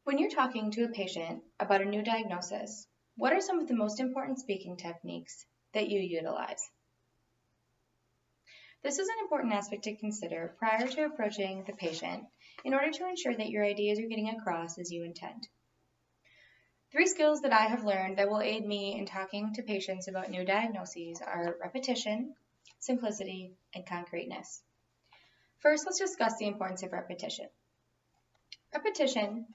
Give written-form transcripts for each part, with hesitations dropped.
When you're talking to a patient about a new diagnosis, what are some of the most important speaking techniques that you utilize? This is an important aspect to consider prior to approaching the patient in order to ensure that your ideas are getting across as you intend. Three skills that I have learned that will aid me in talking to patients about new diagnoses are repetition, simplicity, and concreteness. First, let's discuss the importance of repetition. Repetition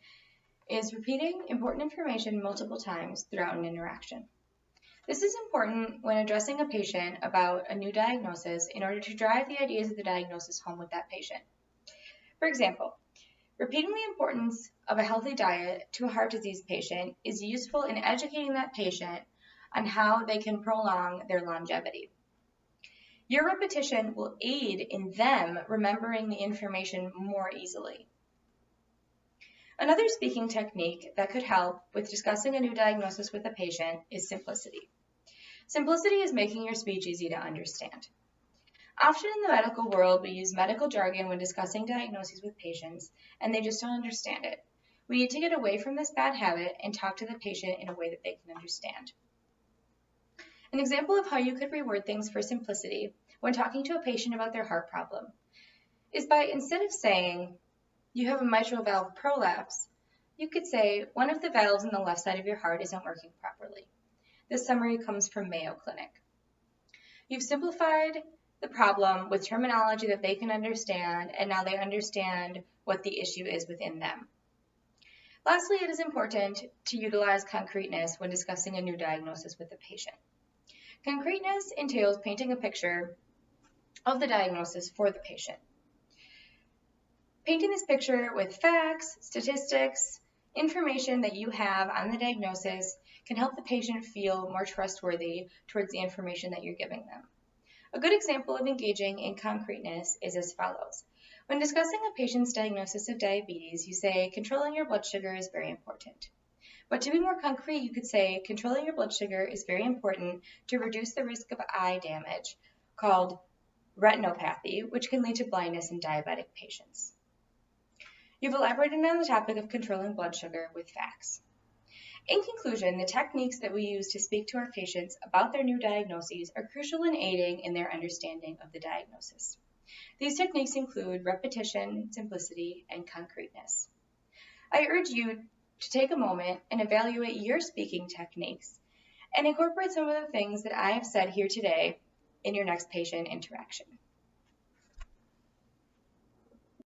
is repeating important information multiple times throughout an interaction. This is important when addressing a patient about a new diagnosis in order to drive the ideas of the diagnosis home with that patient. For example, repeating the importance of a healthy diet to a heart disease patient is useful in educating that patient on how they can prolong their longevity. Your repetition will aid in them remembering the information more easily. Another speaking technique that could help with discussing a new diagnosis with a patient is simplicity. Simplicity is making your speech easy to understand. Often in the medical world, we use medical jargon when discussing diagnoses with patients, and they just don't understand it. We need to get away from this bad habit and talk to the patient in a way that they can understand. An example of how you could reword things for simplicity when talking to a patient about their heart problem is by, instead of saying, "You have a mitral valve prolapse," you could say, "One of the valves on the left side of your heart isn't working properly." This summary comes from Mayo Clinic. You've simplified the problem with terminology that they can understand, and now they understand what the issue is within them. Lastly, it is important to utilize concreteness when discussing a new diagnosis with the patient. Concreteness entails painting a picture of the diagnosis for the patient. Painting this picture with facts, statistics, information that you have on the diagnosis can help the patient feel more trustworthy towards the information that you're giving them. A good example of engaging in concreteness is as follows. When discussing a patient's diagnosis of diabetes, you say, "Controlling your blood sugar is very important." But to be more concrete, you could say, "Controlling your blood sugar is very important to reduce the risk of eye damage, called retinopathy, which can lead to blindness in diabetic patients." You've elaborated on the topic of controlling blood sugar with facts. In conclusion, the techniques that we use to speak to our patients about their new diagnoses are crucial in aiding in their understanding of the diagnosis. These techniques include repetition, simplicity, and concreteness. I urge you to take a moment and evaluate your speaking techniques and incorporate some of the things that I have said here today in your next patient interaction.